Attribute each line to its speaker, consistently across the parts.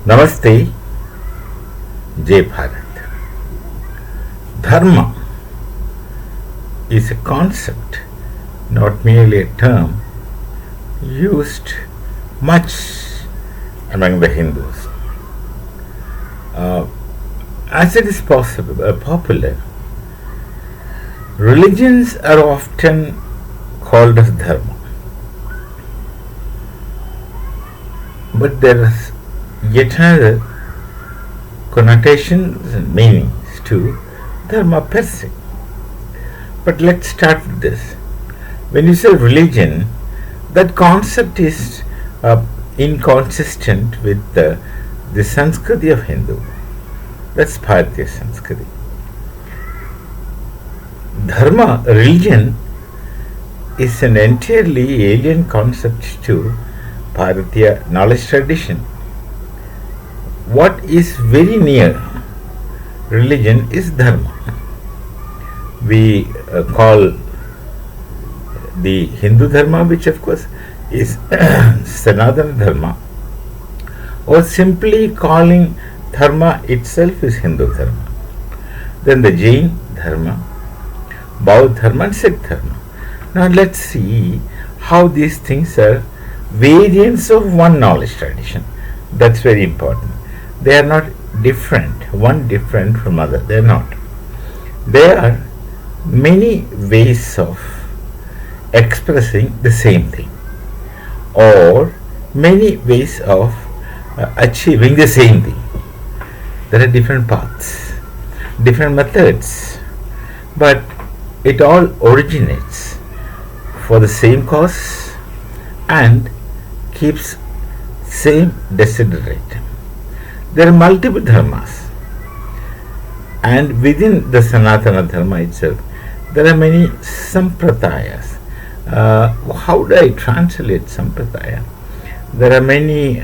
Speaker 1: Namaste, Jai Bharat. Dharma is a concept, not merely a term, used much among the Hindus. As it is popular, religions are often called as Dharma. But there is yet another connotations and meanings to Dharma per se. But let's start with this. When you say religion, that concept is inconsistent with the Sanskriti of Hindu. That's Bharatiya Sanskriti. Dharma, religion, is an entirely alien concept to Bharatiya knowledge tradition. What is very near religion is Dharma. We call the Hindu Dharma, which of course is Sanatana Dharma, or simply calling Dharma itself is Hindu Dharma. Then the Jain Dharma, Bauddha Dharma and Sikh Dharma. Now let's see how these things are variants of one knowledge tradition. That's very important. They are not different, one different from other. They are not. There are many ways of expressing the same thing, or many ways of achieving the same thing. There are different paths, different methods, but it all originates for the same cause and keeps same desideratum. There are multiple dharmas, and within the Sanatana Dharma itself, there are many sampradayas. How do I translate sampradaya? There are many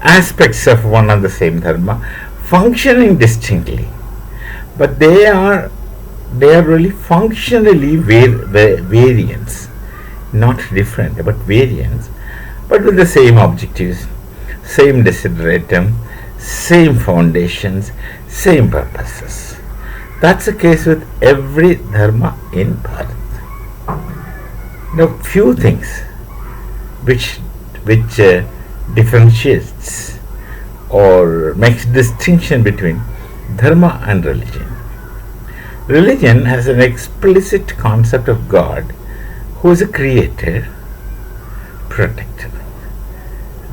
Speaker 1: aspects of one and the same dharma functioning distinctly, but they are really functionally variants, not different but variants, but with the same objectives, same desideratum, same foundations, same purposes. That's the case with every dharma in Bharat. Now, few things which differentiates or makes distinction between dharma and religion. Religion has an explicit concept of God, who is a creator, protector.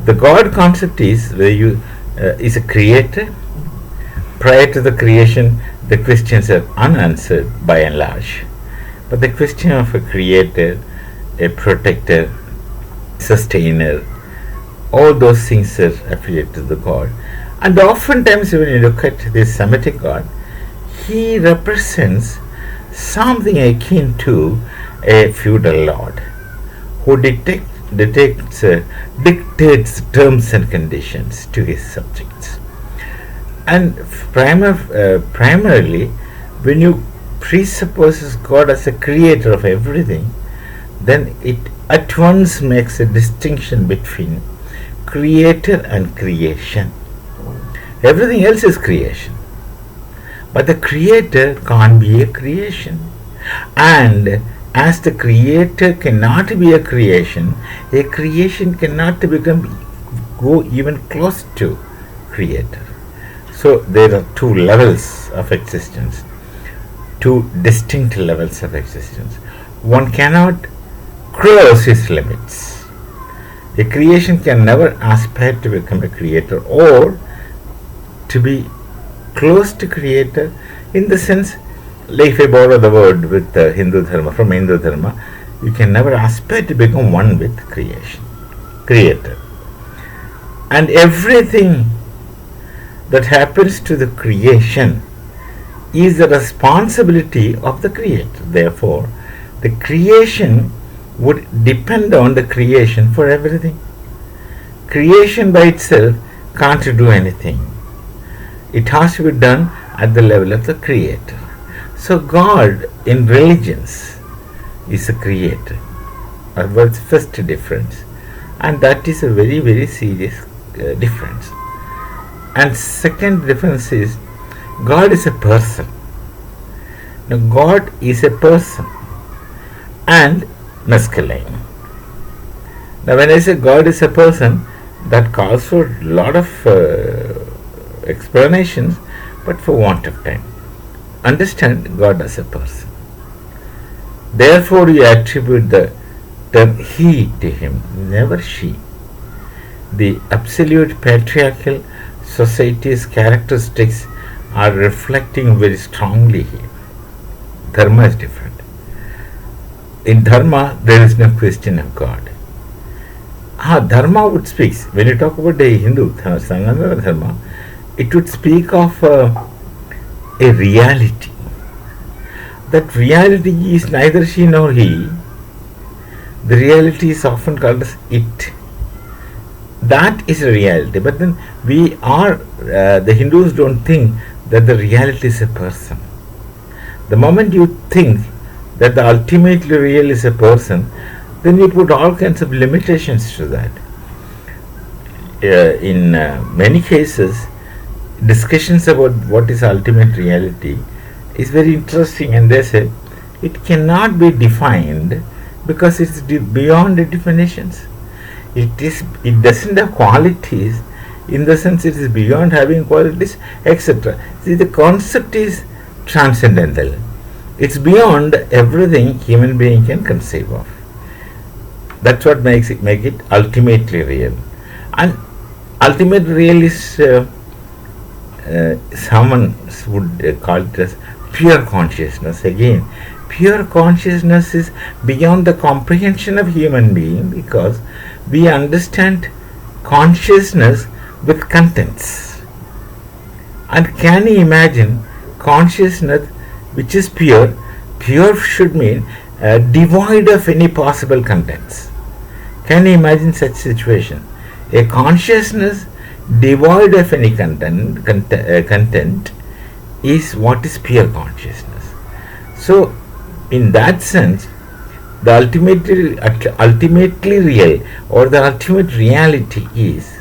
Speaker 1: The God concept is is a creator. Prior to the creation, the questions are unanswered by and large. But the question of a creator, a protector, sustainer, all those things are affiliated to the God. And oftentimes when you look at this Semitic God, he represents something akin to a feudal lord who dictates terms and conditions to his subjects. And primarily, when you presuppose God as a creator of everything, then it at once makes a distinction between creator and creation. Everything else is creation, but the creator can't be a creation. And as the creator cannot be a creation cannot go even close to creator. So there are two levels of existence, two distinct levels of existence. One cannot cross its limits. A creation can never aspire to become a creator or to be close to creator, in the sense, like if I borrow the word with Hindu Dharma, from Hindu Dharma, you can never aspire to become one with creator. And everything that happens to the creation is the responsibility of the creator. Therefore, the creation would depend on the creation for everything. Creation by itself can't do anything. It has to be done at the level of the creator. So God in religions is a creator. That's first difference. and that is a very, very serious difference. And second difference is God is a person. Now, God is a person and masculine. Now, when I say God is a person, that calls for a lot of explanations, but for want of time, understand God as a person. Therefore, you attribute the term he to him, never she. The absolute patriarchal society's characteristics are reflecting very strongly here. Dharma is different. In Dharma, there is no question of God. Dharma would speak. When you talk about the Hindu Sangatana Dharma, it would speak of a reality. That reality is neither she nor he. The reality is often called as it. That is a reality. But then the Hindus don't think that the reality is a person. The moment you think that the ultimately real is a person, then you put all kinds of limitations to that. In many cases, discussions about what is ultimate reality is very interesting, and they say it cannot be defined because it's beyond the definitions. It doesn't have qualities in the sense it is beyond having qualities, etc. See, the concept is transcendental. It's beyond everything human being can conceive of. That's what make it ultimately real. And ultimate real is someone would call it as pure consciousness. Again, pure consciousness is beyond the comprehension of human being, because we understand consciousness with contents. And can you imagine consciousness which is pure? Pure should mean devoid of any possible contents. Can you imagine such situation? A consciousness devoid of any content is what is pure consciousness. So, in that sense, the ultimately real or the ultimate reality is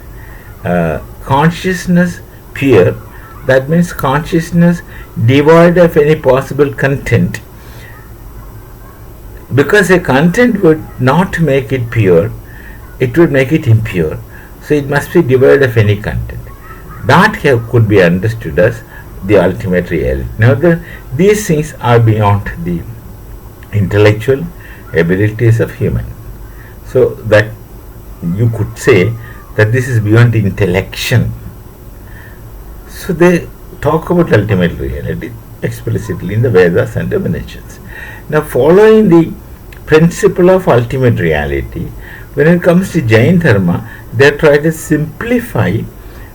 Speaker 1: consciousness pure. That means consciousness devoid of any possible content, because a content would not make it pure, it would make it impure. So it must be devoid of any content. That here could be understood as the ultimate reality. Now these things are beyond the intellectual abilities of human. So that you could say that this is beyond the intellection. So they talk about ultimate reality explicitly in the Vedas and Upanishads. Now, following the principle of ultimate reality, when it comes to Jain Dharma, they try to simplify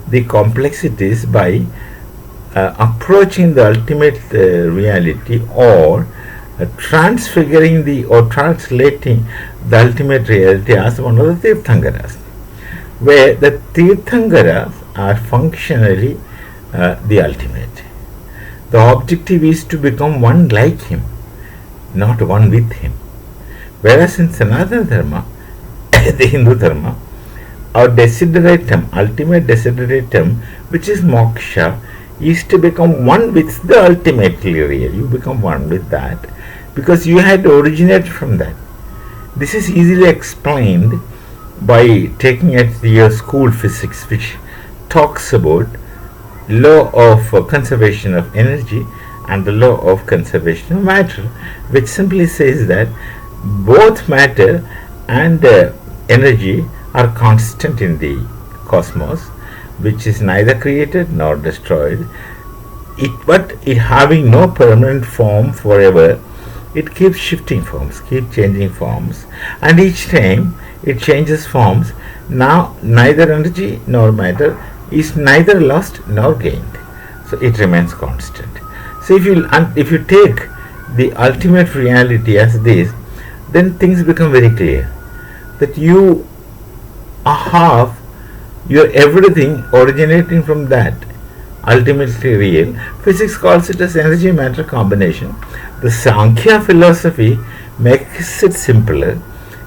Speaker 1: the complexities by approaching the ultimate reality, or transfiguring or translating the ultimate reality as one of the Tirthankaras, where the Tirthankaras are functionally the ultimate. The objective is to become one like him, not one with him. Whereas in Sanatana Dharma, the Hindu Dharma, our desideratum, ultimate desideratum, which is moksha, is to become one with the ultimately real. You become one with that because you had originated from that. This is easily explained by taking at your school physics, which talks about law of conservation of energy and the law of conservation of matter, which simply says that both matter and energy are constant in the cosmos, which is neither created nor destroyed. But it having no permanent form forever, it keeps shifting forms, keeps changing forms, and each time it changes forms. Now neither energy nor matter is neither lost nor gained, so it remains constant. So if you take the ultimate reality as this, then things become very clear that you have your everything originating from that ultimately real. Physics calls it as energy matter combination. The Sankhya philosophy makes it simpler.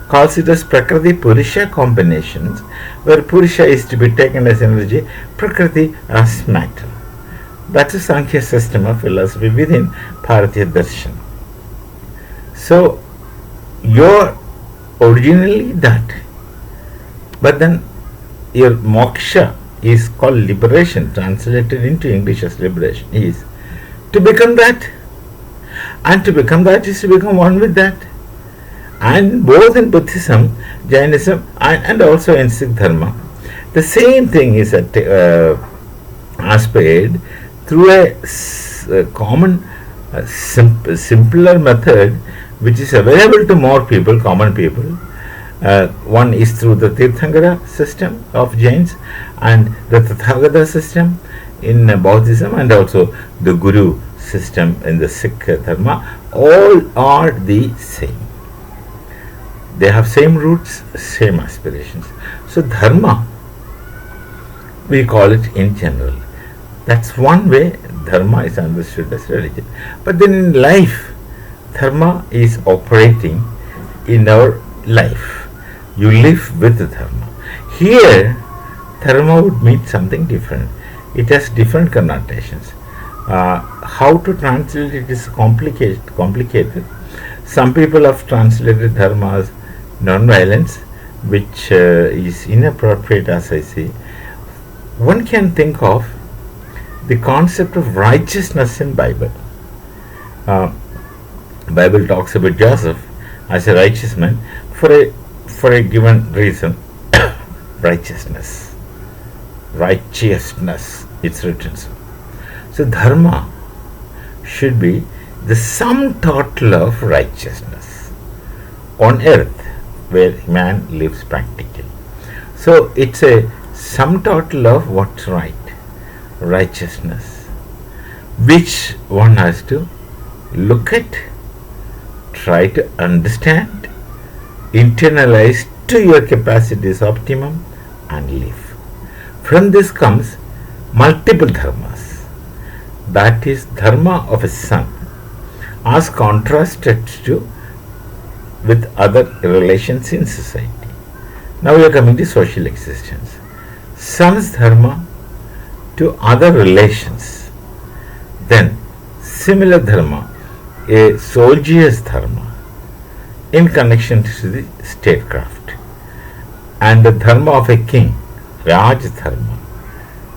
Speaker 1: calls it as Prakriti Purusha combinations, where Purusha is to be taken as energy, Prakriti as matter. That's a Sankhya system of philosophy within Bharatiya Darshan. So, you're originally that, but then your moksha is called liberation, translated into English as liberation, is to become that. And to become that is to become one with that. And both in Buddhism, Jainism, and also in Sikh Dharma, the same thing is aspired through a common, simpler method which is available to more people, common people. One is through the Tirthankara system of Jains and the Tathagata system in Buddhism, and also the Guru system in the Sikh Dharma. All are the same. They have same roots, same aspirations. So Dharma, we call it in general. That's one way Dharma is understood as religion. But then in life, Dharma is operating in our life. You live with the Dharma. Here, Dharma would mean something different. It has different connotations. How to translate it is complicated. Some people have translated Dharma as non-violence, which is inappropriate, as I say. One can think of the concept of righteousness in Bible. Bible talks about Joseph as a righteous man for a given reason. Righteousness, it's written so. So Dharma should be the sum total of righteousness on earth, where man lives practically. So it's a sum total of what's right, righteousness, which one has to look at, try to understand, internalize to your capacity's optimum, and live. From this comes multiple dharmas. That is dharma of a son, as contrasted to with other relations in society. Now we are coming to social existence. Son's dharma to other relations. Then similar dharma, a soldier's dharma in connection to the statecraft. And the dharma of a king, Raj dharma,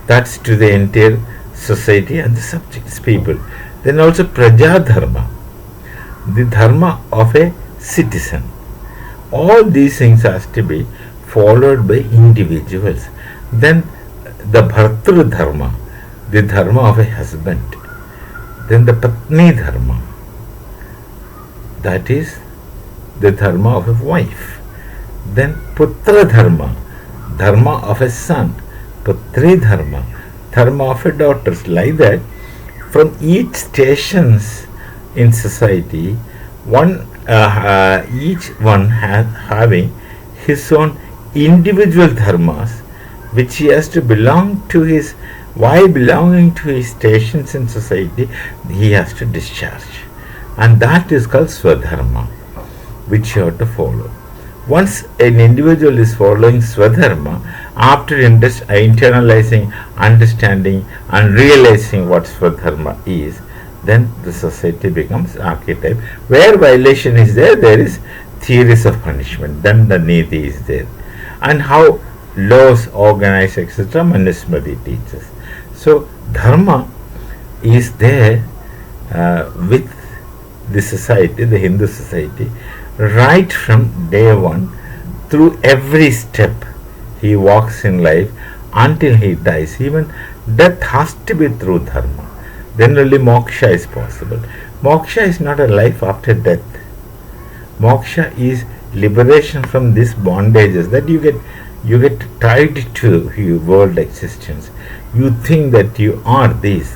Speaker 1: that's to the entire society and the subjects, people. Then also praja dharma, the dharma of a citizen. All these things has to be followed by individuals. Then the bhartru dharma, the dharma of a husband. Then the patni dharma, that is the dharma of a wife. Then putra dharma, dharma of a son. Putri dharma, dharma of a daughter. Like that, from each stations in society, each one having his own individual dharmas, which he has to belong to his. While belonging to his stations in society, he has to discharge, and that is called swadharma, which you have to follow. Once an individual is following swadharma, after internalizing, understanding, and realizing what swadharma is, then the society becomes archetype. Where violation is there, there is theories of punishment. Then the niti is there, and how laws organize, etc. Manusmriti teaches. So dharma is there with the society, the Hindu society, right from day one, through every step he walks in life until he dies. Even death has to be through dharma. Then only moksha is possible. Moksha is not a life after death. Moksha is liberation from these bondages that you get tied to your world existence. You think that you are this.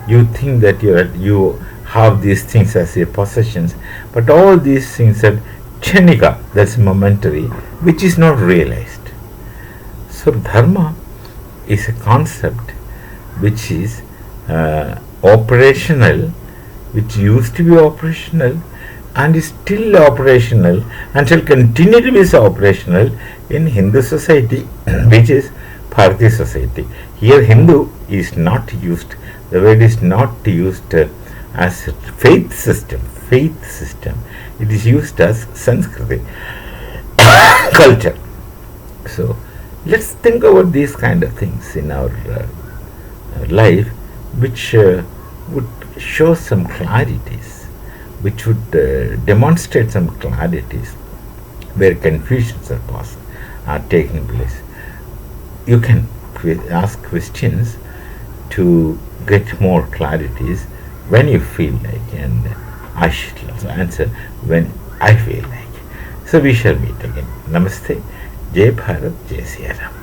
Speaker 1: You think that you have these things as your possessions. But all these things are kshanika, that's momentary, which is not realized. So dharma is a concept which is operational, which used to be operational, and is still operational and shall continue to be so operational in Hindu society, which is Bharati society. Here, Hindu is not used, the word is not used as faith system. Faith system. It is used as Sanskriti culture. So, let's think about these kind of things in our life, which would show some clarities, which would demonstrate some clarities where confusions are taking place. You can ask questions to get more clarities when you feel like, and I should also answer when I feel like. So we shall meet again. Namaste. Jai Bharat, Jai Siya Ram.